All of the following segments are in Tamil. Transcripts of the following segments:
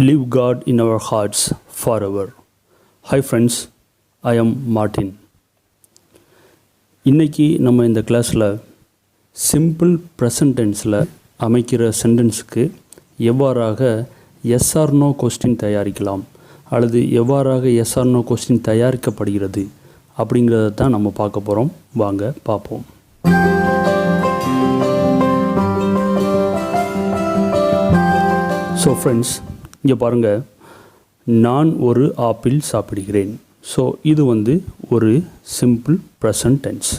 Live God in our hearts forever. Hi friends, I am Martin. இன்னைக்கு நம்ம இந்த கிளாஸில் சிம்பிள் ப்ரெசன்ட் டென்ஸில் அமைக்கிற சென்டென்ஸுக்கு எவ்வாறாக எஸ் ஆர் நோ கொஸ்டின் தயாரிக்கலாம் அல்லது எவ்வாறாக எஸ் ஆர் நோ கொஸ்டின் தயாரிக்கப்படுகிறது அப்படிங்கிறத தான் நம்ம பார்க்க போகிறோம். வாங்க பார்ப்போம். ஸோ ஃப்ரெண்ட்ஸ், இங்கே பாருங்கள், நான் ஒரு ஆப்பிள் சாப்பிடுகிறேன். ஸோ இது ஒரு சிம்பிள் ப்ரெசன்ட் டென்ஸ்.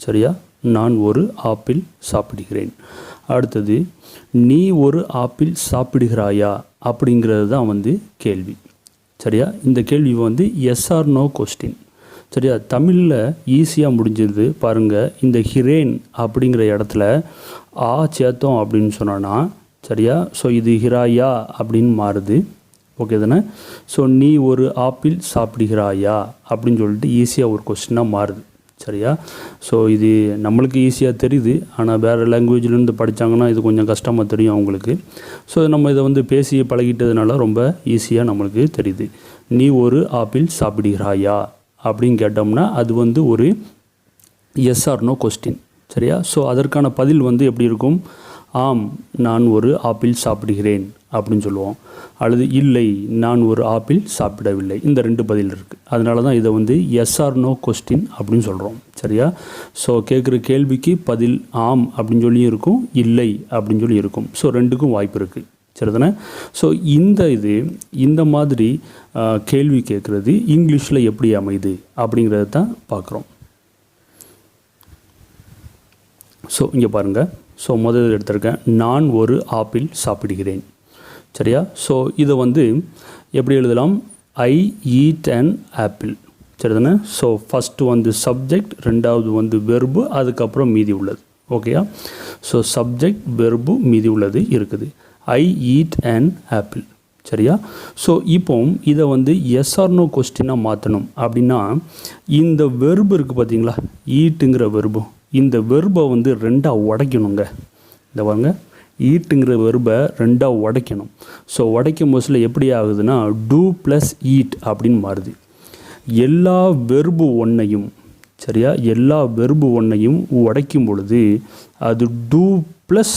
சரியா? நான் ஒரு ஆப்பிள் சாப்பிடுகிறேன். அடுத்தது, நீ ஒரு ஆப்பிள் சாப்பிடுகிறாயா அப்படிங்கிறது தான் கேள்வி. சரியா? இந்த கேள்வி எஸ் ஆர் நோ கொஸ்டின். சரியா? தமிழில் ஈஸியாக முடிஞ்சது பாருங்கள். இந்த ஹிரேன் அப்படிங்கிற இடத்துல ஆ சேர்த்தோம் அப்படின்னு சொன்னோன்னா, சரியா? ஸோ இது ஹிராயா அப்படின்னு மாறுது. ஓகே தானே? ஸோ நீ ஒரு ஆப்பிள் சாப்பிடுகிறாயா அப்படின்னு சொல்லிட்டு ஈஸியாக ஒரு கொஸ்டினாக மாறுது. சரியா? ஸோ இது நம்மளுக்கு ஈஸியாக தெரியுது, ஆனால் வேறு லாங்குவேஜ்லேருந்து படித்தாங்கன்னா இது கொஞ்சம் கஷ்டமாக தெரியும் அவங்களுக்கு. ஸோ நம்ம இதை பேசி பழகிட்டதுனால ரொம்ப ஈஸியாக நம்மளுக்கு தெரியுது. நீ ஒரு ஆப்பிள் சாப்பிடுகிறாயா அப்படின்னு கேட்டோம்னா அது ஒரு எஸ் ஆர் நோ கொஸ்டின். சரியா? ஸோ அதற்கான பதில் எப்படி இருக்கும்? ஆம், நான் ஒரு ஆப்பிள் சாப்பிடுகிறேன் அப்படின்னு சொல்லுவோம். அல்லது இல்லை, நான் ஒரு ஆப்பிள் சாப்பிடவில்லை. இந்த ரெண்டு பதில் இருக்குது. அதனால தான் இதை எஸ் ஆர் நோ கொஸ்டின் அப்படின்னு சொல்கிறோம். சரியா? ஸோ கேட்குற கேள்விக்கு பதில் ஆம் அப்படின்னு சொல்லியும் இருக்கும், இல்லை அப்படின்னு சொல்லி இருக்கும். ஸோ ரெண்டுக்கும் வாய்ப்பு இருக்குது. சரிதானே? ஸோ இந்த மாதிரி கேள்வி கேட்குறது இங்கிலீஷில் எப்படி அமையுது அப்படிங்கிறத தான் பார்க்குறோம். ஸோ இங்கே பாருங்கள். ஸோ முதல் எடுத்திருக்கேன், நான் ஒரு ஆப்பிள் சாப்பிடுகிறேன். சரியா? ஸோ இதை எப்படி எழுதலாம்? ஐ ஈட் அன் ஆப்பிள். சரிதானே? ஸோ ஃபஸ்ட்டு சப்ஜெக்ட், ரெண்டாவது வெர்பு, அதுக்கப்புறம் மீதி உள்ளது. ஓகேயா? ஸோ சப்ஜெக்ட், வெர்பு, மீதி உள்ளது இருக்குது. ஐ ஈட் அன் ஆப்பிள். சரியா? ஸோ இப்போ இதை எஸ் ஆர் நோ கொஸ்டினாக மாற்றணும் அப்படின்னா, இந்த வெர்பு இருக்குது பார்த்தீங்களா, ஈட்டுங்கிற வெர்பு, இந்த வெர்பை ரெண்டாக உடைக்கணுங்க. இந்த வாங்க, ஈட்டுங்கிற வெர்பை ரெண்டாக உடைக்கணும். ஸோ உடைக்கும் போதில் எப்படி ஆகுதுன்னா, டூ ப்ளஸ் ஈட் அப்படின்னு மாறுது. எல்லா வெர்பு ஒன்றையும், சரியா, எல்லா வெர்பு ஒன்றையும் உடைக்கும் பொழுது அது டூ ப்ளஸ்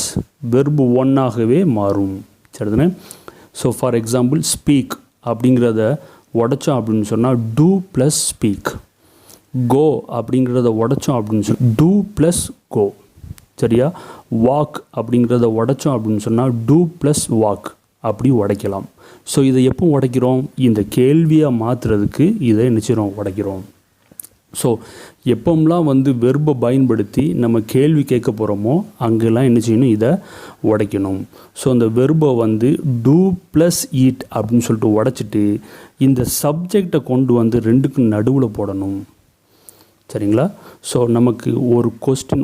வெர்பு ஒன்னாகவே மாறும். சரிதானே? ஸோ ஃபார் எக்ஸாம்பிள், ஸ்பீக் அப்படிங்கிறத உடைச்சோம் அப்படின்னு சொன்னால் டூ ப்ளஸ் ஸ்பீக். கோ அப்படிங்கிறத உடைச்சோம் அப்படின்னு சொன்னால் டூ ப்ளஸ் கோ. சரியா? வாக் அப்படிங்கிறத உடைச்சோம் அப்படின்னு சொன்னால் டூ ப்ளஸ் வாக். அப்படி உடைக்கலாம். ஸோ இதை எப்போ உடைக்கிறோம்? இந்த கேள்வியாக மாற்றுறதுக்கு இதை நிச்சயம் உடைக்கிறோம். ஸோ எப்போம்லாம் வெர்பை பயன்படுத்தி நம்ம கேள்வி கேட்க போகிறோமோ அங்கெல்லாம் என்ன செய்யணும்? இதை உடைக்கணும். ஸோ அந்த வெர்பை டூ ப்ளஸ் ஈட் அப்படின்னு சொல்லிட்டு உடைச்சிட்டு இந்த சப்ஜெக்டை கொண்டு ரெண்டுக்கும் நடுவில் போடணும். சரிங்களா? ஸோ நமக்கு ஒரு கொஸ்டின்,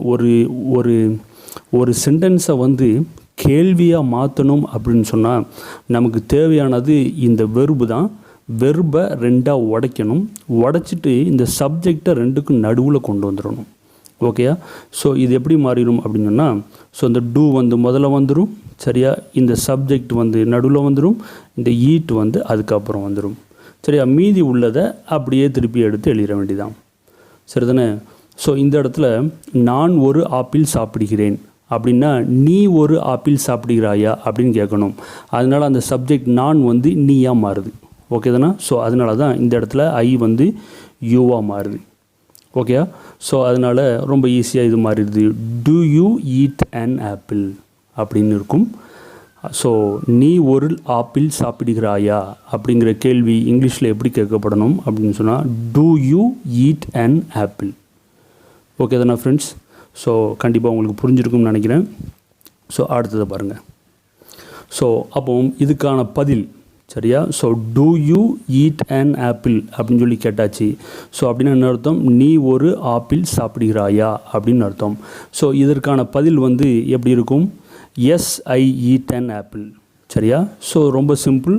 ஒரு சென்டென்ஸை கேள்வியாக மாற்றணும் அப்படின்னு சொன்னால் நமக்கு தேவையானது இந்த வெர்பு தான். வெர்பை ரெண்டாக உடைக்கணும். உடைச்சிட்டு இந்த சப்ஜெக்டை ரெண்டுக்கும் நடுவில் கொண்டு வந்துடணும். ஓகேயா? ஸோ இது எப்படி மாறிடும் அப்படின்னு சொன்னால், ஸோ இந்த டூ முதல்ல வந்துடும். சரியா? இந்த சப்ஜெக்ட் நடுவில் வந்துடும். இந்த ஈட் அதுக்கப்புறம் வந்துடும். சரியா? மீதி உள்ளதை அப்படியே திருப்பி எடுத்து எழுதிட வேண்டியதான். சரிதானே? ஸோ இந்த இடத்துல நான் ஒரு ஆப்பிள் சாப்பிடுகிறேன் அப்படின்னா நீ ஒரு ஆப்பிள் சாப்பிடுகிறாயா அப்படின்னு கேட்கணும். அதனால் அந்த சப்ஜெக்ட் நான் நீயாக மாறுது. ஓகே தானே? ஸோ அதனால தான் இந்த இடத்துல ஐ யூவாக மாறுது. ஓகேயா? ஸோ அதனால் ரொம்ப ஈஸியாக இது மாறிடுது. To you eat an apple அப்படின்னு இருக்கும். ஸோ நீ ஒரு ஆப்பிள் சாப்பிடுகிறாயா அப்படிங்கிற கேள்வி இங்கிலீஷில் எப்படி கேட்கப்படணும் அப்படின்னு சொன்னால் do you eat an apple. Okay தானே ஃப்ரெண்ட்ஸ்? ஸோ கண்டிப்பாக உங்களுக்கு புரிஞ்சிருக்கும்னு நினைக்கிறேன். ஸோ அடுத்ததை பாருங்கள். ஸோ அப்போ இதுக்கான பதில், சரியா? So do you eat an apple அப்படின்னு சொல்லி கேட்டாச்சு. ஸோ அப்படின்னு என்ன அர்த்தம்? நீ ஒரு ஆப்பிள் சாப்பிடுகிறாயா அப்படின்னு அர்த்தம். ஸோ இதற்கான பதில் எப்படி இருக்கும்? Yes, I eat an apple. சரியா? ஸோ ரொம்ப சிம்பிள்.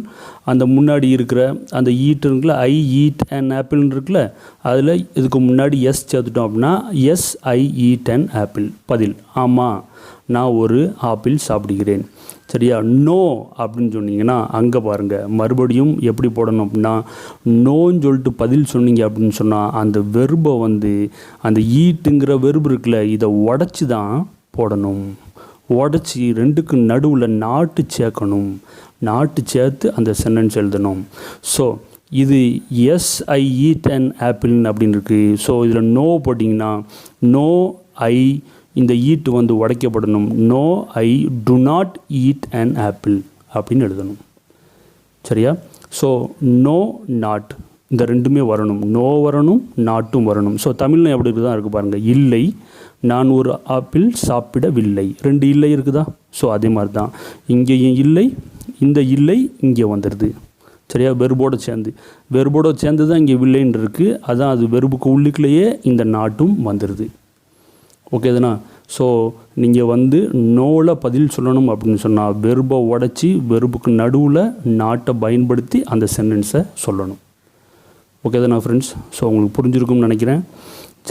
அந்த முன்னாடி இருக்கிற அந்த ஈட் இருக்குல்ல, ஐ ஈட் அன் ஆப்பிள்னு இருக்குல்ல, அதில் இதுக்கு முன்னாடி எஸ் சேர்த்துட்டோம் அப்படின்னா yes, I eat an apple. பதில் ஆமாம், நான் ஒரு ஆப்பிள் சாப்பிடுகிறேன். சரியா. நோ அப்படின்னு சொன்னீங்கன்னா அங்கே பாருங்கள் மறுபடியும் எப்படி போடணும் அப்படின்னா, நோன்னு சொல்லிட்டு பதில் சொன்னீங்க அப்படின்னு சொன்னால் அந்த வெர்பை வந்து அந்த ஈட்டுங்கிற வெர்பு இருக்குல்ல இதை உடச்சி தான் போடணும். உடச்சி ரெண்டுக்கு நடுவில் நாட்டு சேர்க்கணும். நாட்டு சேர்த்து அந்த சென்டென்ஸ் எழுதணும். ஸோ இது yes I eat an apple அப்படின்னு இருக்குது. ஸோ இதில் நோ போட்டிங்கன்னா நோ ஐ இந்த ஈட்டு வந்து உடைக்கப்படணும். No I do not eat an apple அப்படின்னு எழுதணும். சரியா. ஸோ நோ நாட் இந்த ரெண்டுமே வரணும். நோ வரணும், நாட்டும் வரணும். ஸோ தமிழில் எப்படி இருக்குதான் இருக்குது பாருங்கள். இல்லை, நான் ஒரு ஆப்பிள் சாப்பிடவில்லை. ரெண்டு இல்லை இருக்குதா. ஸோ அதே மாதிரி தான் இங்கேயும் இல்லை, இந்த இல்லை இங்கே வந்துடுது. சரியா. வெறுபோடு சேர்ந்து தான் இங்கே வில்லைன்னு இருக்குது. அதான் அது வெறுப்புக்கு உள்ளுக்குள்ளேயே இந்த நாட்டும் வந்துடுது. ஓகே தானே. ஸோ நீங்கள் வந்து நோவில் பதில் சொல்லணும் அப்படின்னு சொன்னால் வெறுபை உடச்சி வெறுப்புக்கு நடுவில் நாட்டை பயன்படுத்தி அந்த சென்டென்ஸை சொல்லணும். ஓகே தானே ஃப்ரெண்ட்ஸ். ஸோ உங்களுக்கு புரிஞ்சிருக்கும்னு நினைக்கிறேன்.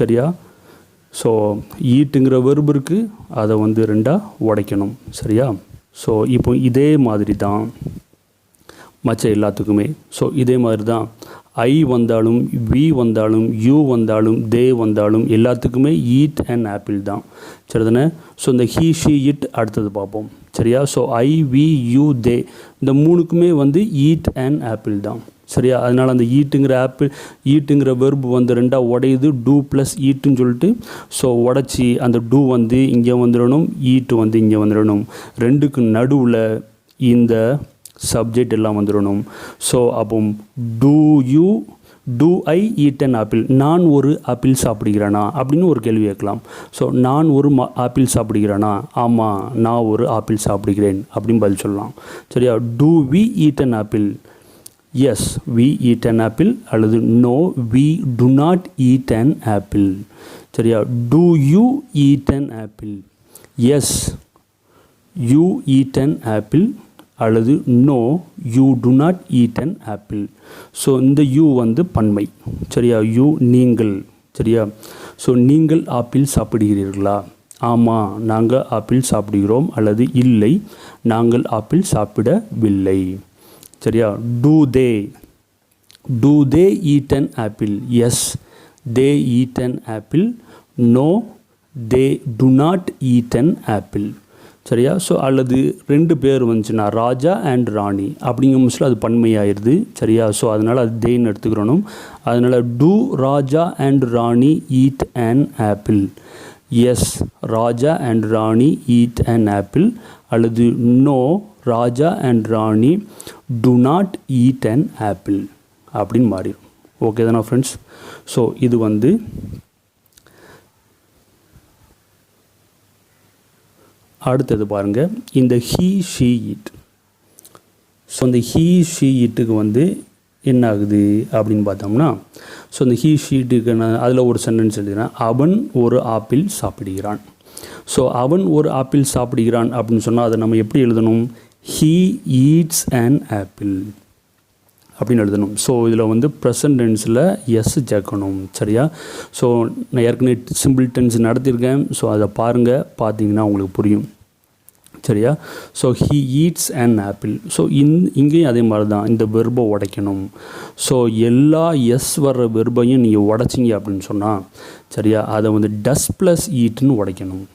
சரியா. ஸோ ஈட்டுங்கிற வெறுப்பு இருக்குது, அதை வந்து ரெண்டாக உடைக்கணும். சரியா. ஸோ இப்போ இதே மாதிரி தான் மற்ற எல்லாத்துக்குமே. ஸோ இதே மாதிரி தான் ஐ வந்தாலும் வி வந்தாலும் யூ வந்தாலும் தே வந்தாலும் எல்லாத்துக்குமே ஈட் அண்ட் ஆப்பிள் தான். சரிதானே. ஸோ இந்த ஹீ ஷீ இட் அடுத்தது பார்ப்போம். சரியா. So I we you they இந்த மூணுக்குமே வந்து ஈட் அண்ட் ஆப்பிள் தான். சரியா. அதனால் அந்த ஈட்டுங்கிற வெர்பு வந்து ரெண்டாக உடையுது. டூ ப்ளஸ் ஈட்டுன்னு சொல்லிட்டு ஸோ உடச்சி அந்த டூ வந்து இங்கே வந்துடணும், ஈட்டு வந்து இங்கே வந்துடணும். ரெண்டுக்கு நடுவில் இந்த சப்ஜெக்ட் எல்லாம் வந்துடணும். ஸோ அப்போ do I eat an apple, நான் ஒரு ஆப்பிள் சாப்பிடுகிறேனா அப்படின்னு ஒரு கேள்வி கேட்கலாம். ஸோ நான் ஒரு ஆப்பிள் சாப்பிடுகிறேனா, ஆமாம் நான் ஒரு ஆப்பிள் சாப்பிடுகிறேன் அப்படின்னு பதில் சொல்லலாம். சரியா. Do we eat an apple, yes we eat an apple. அல்லது no we do not eat an apple. சரியா. Do you eat an apple, yes you eat an apple. அல்லது no you do not eat an apple. So இந்த யூ வந்து பன்மை. சரியா. யூ நீங்கள். சரியா. ஸோ நீங்கள் ஆப்பிள் சாப்பிடுகிறீர்களா, ஆமாம் நாங்கள் ஆப்பிள் சாப்பிடுகிறோம். அல்லது இல்லை நாங்கள் ஆப்பிள் சாப்பிடவில்லை. சரியா. Do they eat an apple, yes they eat an apple. No they do not eat an apple. சரியா. ஸோ அல்லது ரெண்டு பேர் வந்துச்சுன்னா ராஜா அண்ட் ராணி அப்படிங்கிற முஸ்ல அது பன்மையாயிருது. சரியா. ஸோ அதனால் அது தேன்னு எடுத்துக்கிறணும். அதனால் do Raja and Rani eat an apple, yes Raja and Rani eat an apple. அல்லது no Raja and Rani do not eat an apple அப்படின்னு மாறிடும். ஓகே தானே ஃப்ரெண்ட்ஸ். ஸோ இது வந்து அடுத்தது பாருங்கள். இந்த ஹீ ஷீ இட். ஸோ இந்த ஹீ ஷீ இட்டுக்கு வந்து என்ன ஆகுது அப்படின்னு பார்த்தோம்னா, ஸோ இந்த ஹீ ஷீ இட்டுக்கு நான் அதில் ஒரு சென்டென்ஸ் எழுதுகிறேன். அவன் ஒரு ஆப்பிள் சாப்பிடுகிறான். ஸோ அவன் ஒரு ஆப்பிள் சாப்பிடுகிறான் அப்படின்னு சொன்னால் அதை நம்ம எப்படி எழுதணும், ஹீ ஈட்ஸ் அன் ஆப்பிள் அப்படின்னு எழுதணும். ஸோ இதில் வந்து ப்ரெசன்ட் டென்ஸில் எஸ் சேர்க்கணும். சரியா. ஸோ நான் ஏற்கனவே சிம்பிள் டென்ஸ் நடத்தியிருக்கேன். ஸோ அதை பாருங்கள், பார்த்தீங்கன்னா உங்களுக்கு புரியும். சரியா. So he eats an apple. So இங்கேயும் அதே மாதிரி தான் இந்த வெர்பை உடைக்கணும். ஸோ எல்லா எஸ் வர்ற வெர்பையும் நீங்கள் உடைச்சிங்க அப்படின்னு சொன்னால் சரியா அதை வந்து டஸ் ப்ளஸ் ஈட்டுன்னு உடைக்கணும்.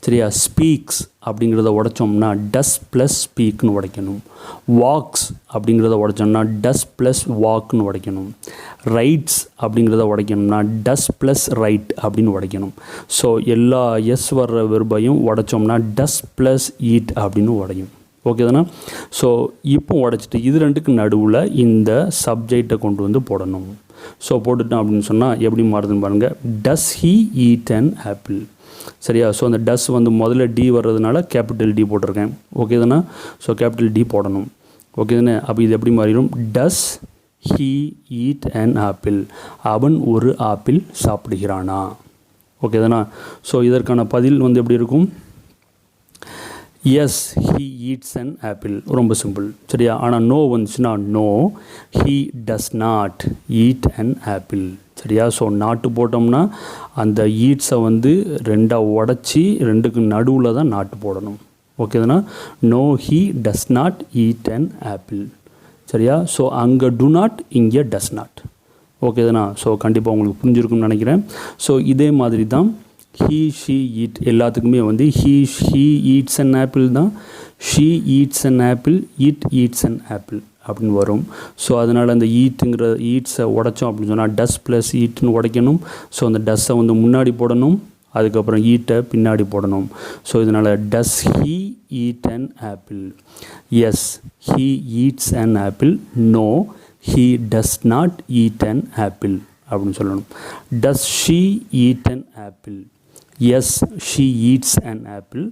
சரியா. ஸ்பீக்ஸ் அப்படிங்கிறத உடைச்சோம்னா டஸ் ப்ளஸ் ஸ்பீக்னு உடைக்கணும். வாக்ஸ் அப்படிங்கிறத உடைச்சோம்னா டஸ் ப்ளஸ் வாக்னு உடைக்கணும். ரைட்ஸ் அப்படிங்கிறத உடைக்கணும்னா டஸ் ப்ளஸ் ரைட் அப்படின்னு உடைக்கணும். ஸோ எல்லா எஸ் வர்ற வெர்பையும் உடைச்சோம்னா டஸ் ப்ளஸ் ஈட் அப்படின்னு உடையும். ஓகே தானே. ஸோ இப்போ உடைச்சிட்டு இது ரெண்டுக்கு நடுவில் இந்த சப்ஜெக்டை கொண்டு வந்து போடணும். ஸோ போட்டுட்டோம் அப்படின்னு சொன்னால் எப்படி மாறுதுன்னு பாருங்கள். Does he eat an apple. சரியா. ஸோ அந்த டஸ் வந்து முதல்ல டி வர்றதுனால கேபிட்டல் டி போட்டிருக்கேன். ஓகே தானே. ஸோ கேபிட்டல் டி போடணும். ஓகே தானே. அப்போ இது எப்படி மாறிடும், does he eat an apple, அவன் ஒரு ஆப்பிள் சாப்பிடுகிறானா. ஓகே தானே. ஸோ இதற்கான பதில் வந்து எப்படி இருக்கும், yes he eats an apple. ரொம்ப சிம்பிள். சரியா. ஆனால் நோ வந்துச்சுன்னா no he does not eat an apple. சரியா. ஸோ நாட்டு போட்டோம்னா அந்த ஈட்ஸை வந்து ரெண்டாக உடச்சி ரெண்டுக்கு நடுவில் தான் நாட்டு போடணும். ஓகேதானா? No he does not eat an apple. சரியா? ஸோ அங்கே டு நாட், இங்கே டஸ் நாட். ஓகேதானா? ஸோ கண்டிப்பாக உங்களுக்கு புரிஞ்சிருக்கும்னு நினைக்கிறேன். ஸோ இதே மாதிரி தான் ஹீ ஷீ ஈட் எல்லாத்துக்குமே வந்து ஹீ ஈட்ஸ் அன் ஆப்பிள் தான், she eats an apple, it eats an apple அப்படின்னு வரும். ஸோ அதனால் அந்த ஈட்டுங்கிற ஈட்ஸை உடைச்சோம் அப்படின்னு சொன்னால் டஸ் ப்ளஸ் ஈட்டுன்னு உடைக்கணும். ஸோ அந்த டஸ்ஸை வந்து முன்னாடி போடணும், அதுக்கப்புறம் ஈட்டை பின்னாடி போடணும். ஸோ இதனால் does he eat an apple? Yes, he eats an apple. No, he does not eat an apple அப்படின்னு சொல்லணும். Does she eat an apple? Yes, she eats an apple.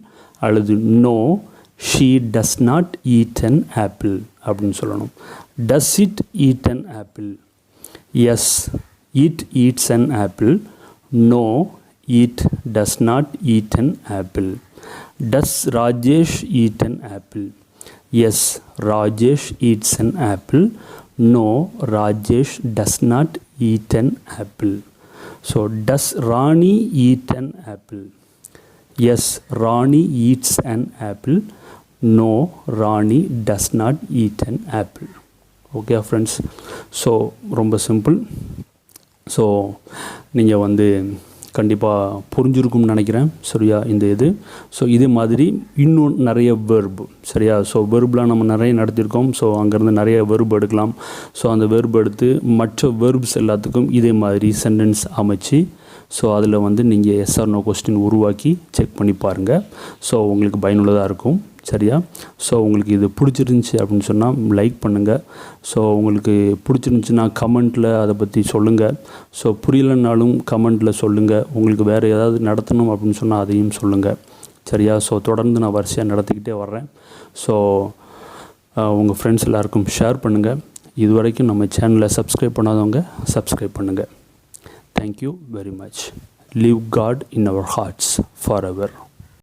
அல்லது no, she does not eat an apple அப்படின்னு சொல்லணும். Does it eat an apple? Yes, it eats an apple. No, it does not eat an apple. Does Rajesh eat an apple? Yes, Rajesh eats an apple. No, Rajesh does not eat an apple. So does Rani eat an apple? Yes, Rani eats an apple. No, Rani does not eat an apple. Okay friends, so ரொம்ப சிம்பிள். ஸோ நீங்கள் வந்து கண்டிப்பாக புரிஞ்சிருக்கும்னு நினைக்கிறேன். சரியா? இந்த இது ஸோ இதே மாதிரி இன்னும் நிறைய வெர்பு. சரியா? ஸோ வெர்பெலாம் நம்ம நிறைய நடத்தியிருக்கோம். ஸோ அங்கேருந்து நிறைய வெர்பு எடுக்கலாம். ஸோ அந்த வெர்பு எடுத்து மற்ற வெர்ப்ஸ் எல்லாத்துக்கும் இதே மாதிரி சென்டென்ஸ் அமைச்சு ஸோ அதில் வந்து நீங்கள் எஸ் ஆர் நோ கொஸ்டின் உருவாக்கி செக் பண்ணி பாருங்கள். ஸோ உங்களுக்கு பயனுள்ளதாக இருக்கும். சரியா? ஸோ உங்களுக்கு இது பிடிச்சிருந்துச்சி அப்படின்னு சொன்னால் லைக் பண்ணுங்கள். ஸோ உங்களுக்கு பிடிச்சிருந்துச்சின்னா கமெண்ட்டில் அதை பற்றி சொல்லுங்கள். ஸோ புரியலைன்னாலும் கமெண்ட்டில் சொல்லுங்கள். உங்களுக்கு வேறு ஏதாவது நடத்தணும் அப்படின்னு சொன்னால் அதையும் சொல்லுங்கள். சரியா? ஸோ தொடர்ந்து நான் வரிசையாக நடத்திக்கிட்டே வர்றேன். ஸோ உங்கள் ஃப்ரெண்ட்ஸ் எல்லாருக்கும் ஷேர் பண்ணுங்கள். இது வரைக்கும் நம்ம சேனலை சப்ஸ்கிரைப் பண்ணாதவங்க சப்ஸ்கிரைப் பண்ணுங்கள். Thank you very much. Leave God in our hearts forever.